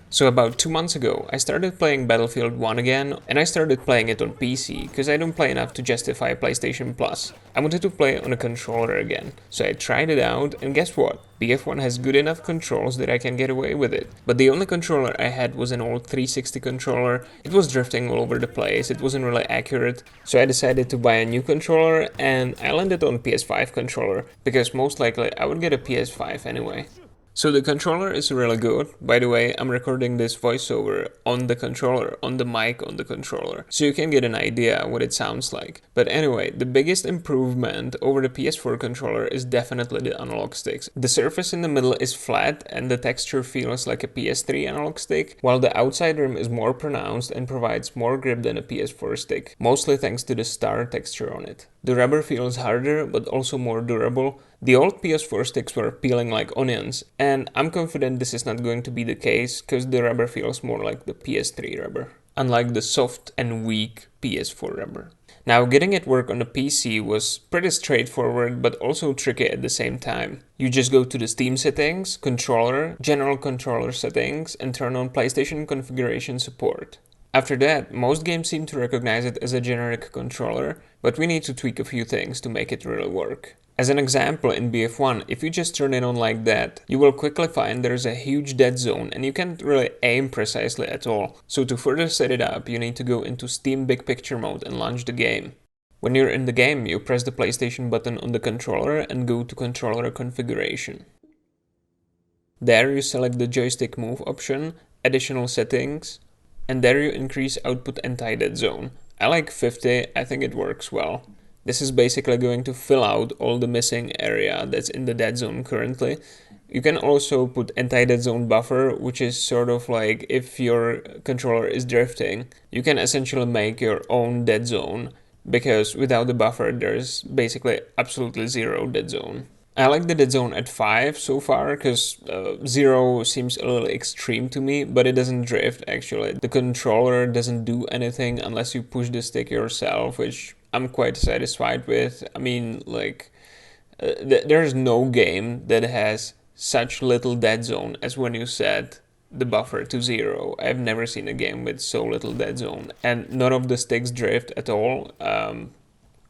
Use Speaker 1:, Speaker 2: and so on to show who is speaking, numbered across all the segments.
Speaker 1: So about 2 months ago, I started playing Battlefield 1 again, and I started playing it on PC, because I don't play enough to justify PlayStation Plus. I wanted to play on a controller again, so I tried it out, and guess what? BF1 has good enough controls that I can get away with it. But the only controller I had was an old 360 controller. It was drifting all over the place, it wasn't really accurate, so I decided to buy a new controller, and I landed on PS5 controller, because most likely I would get a PS5 anyway. So the controller is really good. By the way, I'm recording this voiceover on the controller, on the mic on the controller, so you can get an idea what it sounds like. But anyway, the biggest improvement over the PS4 controller is definitely the analog sticks. The surface in the middle is flat and the texture feels like a PS3 analog stick, while the outside rim is more pronounced and provides more grip than a PS4 stick, mostly thanks to the star texture on it. The rubber feels harder, but also more durable. The old PS4 sticks were peeling like onions, and I'm confident this is not going to be the case, because the rubber feels more like the PS3 rubber, unlike the soft and weak PS4 rubber. Now, getting it work on the PC was pretty straightforward, but also tricky at the same time. You just go to the Steam settings, controller, general controller settings, and turn on PlayStation configuration support. After that, most games seem to recognize it as a generic controller, but we need to tweak a few things to make it really work. As an example, in BF1, if you just turn it on like that, you will quickly find there's a huge dead zone and you can't really aim precisely at all. So to further set it up, you need to go into Steam Big Picture mode and launch the game. When you're in the game, you press the PlayStation button on the controller and go to controller configuration. There you select the joystick move option, additional settings, and there you increase output anti-dead zone. I like 50, I think it works well. This is basically going to fill out all the missing area that's in the dead zone currently. You can also put anti-dead zone buffer, which is sort of like if your controller is drifting, you can essentially make your own dead zone, because without the buffer there's basically absolutely zero dead zone. I like the dead zone at 5 so far, because 0 seems a little extreme to me, but it doesn't drift actually. The controller doesn't do anything unless you push the stick yourself, which I'm quite satisfied with. I mean, like, there's no game that has such little dead zone as when you set the buffer to 0. I've never seen a game with so little dead zone, and none of the sticks drift at all.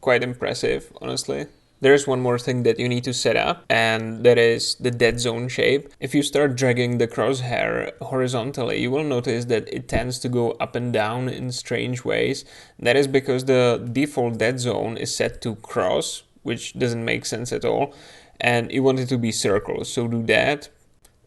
Speaker 1: Quite impressive, honestly. There's one more thing that you need to set up, and that is the dead zone shape. If you start dragging the crosshair horizontally, you will notice that it tends to go up and down in strange ways. That is because the default dead zone is set to cross, which doesn't make sense at all, and you want it to be circles, so do that,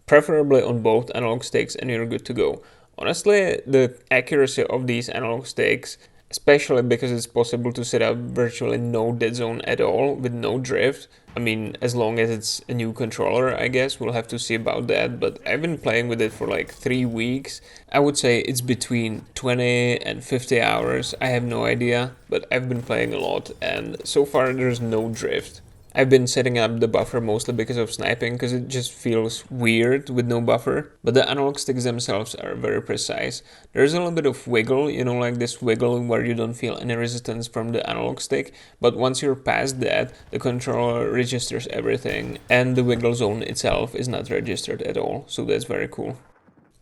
Speaker 1: preferably on both analog sticks, and you're good to go. Honestly, the accuracy of these analog sticks, especially because it's possible to set up virtually no dead zone at all with no drift. I mean, as long as it's a new controller, I guess. We'll have to see about that, but I've been playing with it for like 3 weeks. I would say it's between 20 and 50 hours. I have no idea, but I've been playing a lot, and so far there's no drift. I've been setting up the buffer mostly because of sniping, because it just feels weird with no buffer. But the analog sticks themselves are very precise. There's a little bit of wiggle, you know, like this wiggle where you don't feel any resistance from the analog stick. But once you're past that, the controller registers everything, and the wiggle zone itself is not registered at all. So that's very cool.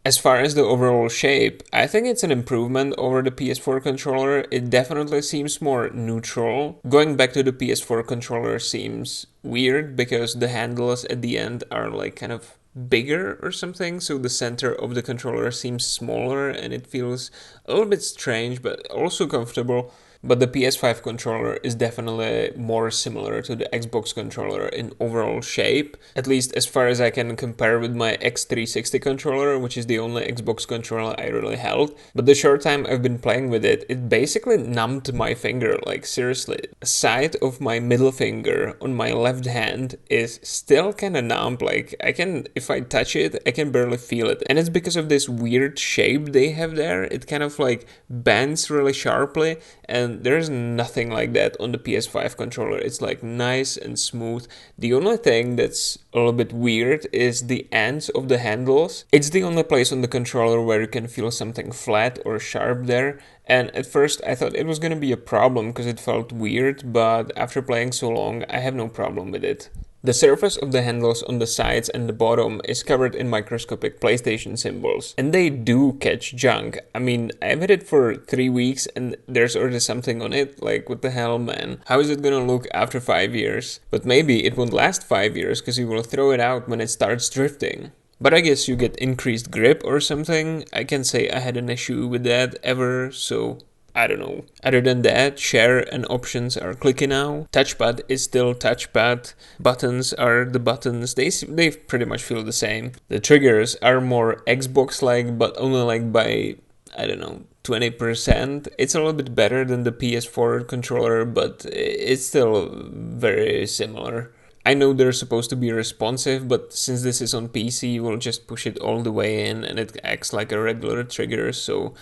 Speaker 1: As far as the overall shape, I think it's an improvement over the PS4 controller. It definitely seems more neutral. Going back to the PS4 controller seems weird because the handles at the end are like kind of bigger or something, so the center of the controller seems smaller and it feels a little bit strange but also comfortable. But the PS5 controller is definitely more similar to the Xbox controller in overall shape, at least as far as I can compare with my X360 controller, which is the only Xbox controller I really held. But the short time I've been playing with it, it basically numbed my finger, like seriously. The side of my middle finger on my left hand is still kinda numb, like if I touch it, I can barely feel it. And it's because of this weird shape they have there. It kind of like bends really sharply, and there's nothing like that on the PS5 controller. It's like nice and smooth. The only thing that's a little bit weird is the ends of the handles. It's the only place on the controller where you can feel something flat or sharp there. And at first I thought it was gonna be a problem because it felt weird, but after playing so long, I have no problem with it. The surface of the handles on the sides and the bottom is covered in microscopic PlayStation symbols, and they do catch junk. I mean, I've had it for 3 weeks and there's already something on it, like what the hell, man? How is it gonna look after 5 years? But maybe it won't last 5 years because you will throw it out when it starts drifting. But I guess you get increased grip or something. I can't say I had an issue with that ever, so I don't know. Other than that, share and options are clicky now. Touchpad is still touchpad. Buttons are the buttons. They pretty much feel the same. The triggers are more Xbox-like, but only like by, I don't know, 20%. It's a little bit better than the PS4 controller, but it's still very similar. I know they're supposed to be responsive, but since this is on PC, we'll just push it all the way in and it acts like a regular trigger, so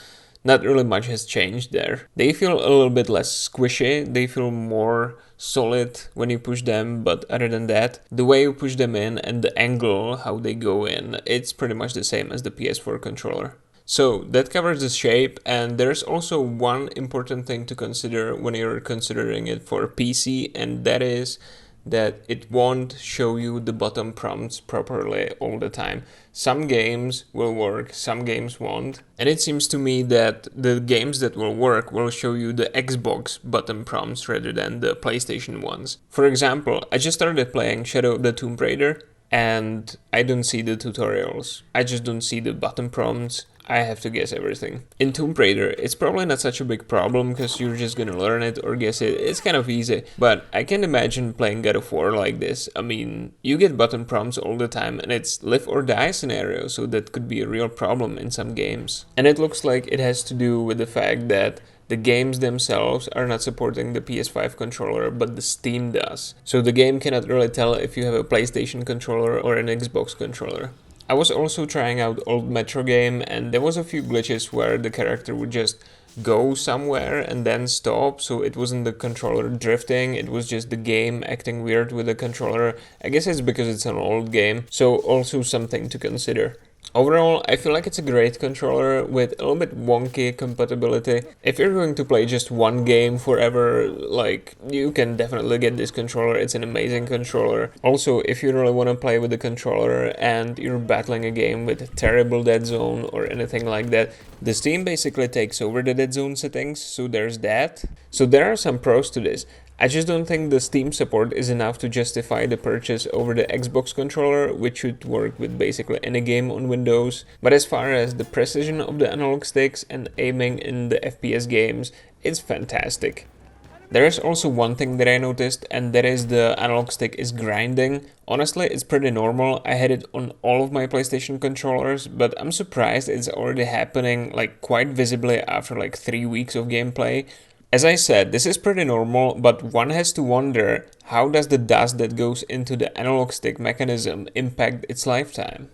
Speaker 1: not really much has changed there. They feel a little bit less squishy, they feel more solid when you push them, but other than that, the way you push them in and the angle, how they go in, it's pretty much the same as the PS4 controller. So that covers the shape, and there's also one important thing to consider when you're considering it for PC, and that is that it won't show you the button prompts properly all the time. Some games will work, some games won't. And it seems to me that the games that will work will show you the Xbox button prompts rather than the PlayStation ones. For example, I just started playing Shadow of the Tomb Raider and I don't see the tutorials. I just don't see the button prompts. I have to guess everything. In Tomb Raider, it's probably not such a big problem because you're just gonna learn it or guess it. It's kind of easy. But I can't imagine playing God of War like this. I mean, you get button prompts all the time and it's live or die scenario, so that could be a real problem in some games. And it looks like it has to do with the fact that the games themselves are not supporting the PS5 controller, but the Steam does. So the game cannot really tell if you have a PlayStation controller or an Xbox controller. I was also trying out old Metro game and there was a few glitches where the character would just go somewhere and then stop, so it wasn't the controller drifting, it was just the game acting weird with the controller. I guess it's because it's an old game, so also something to consider. Overall, I feel like it's a great controller with a little bit wonky compatibility. If you're going to play just one game forever, like, you can definitely get this controller. It's an amazing controller. Also, if you really want to play with the controller and you're battling a game with terrible dead zone or anything like that, the Steam basically takes over the dead zone settings, so there's that. So there are some pros to this. I just don't think the Steam support is enough to justify the purchase over the Xbox controller, which should work with basically any game on Windows. But as far as the precision of the analog sticks and aiming in the FPS games, it's fantastic. There is also one thing that I noticed, and that is the analog stick is grinding. Honestly, it's pretty normal. I had it on all of my PlayStation controllers, but I'm surprised it's already happening like quite visibly after like 3 weeks of gameplay. As I said, this is pretty normal, but one has to wonder, how does the dust that goes into the analog stick mechanism impact its lifetime?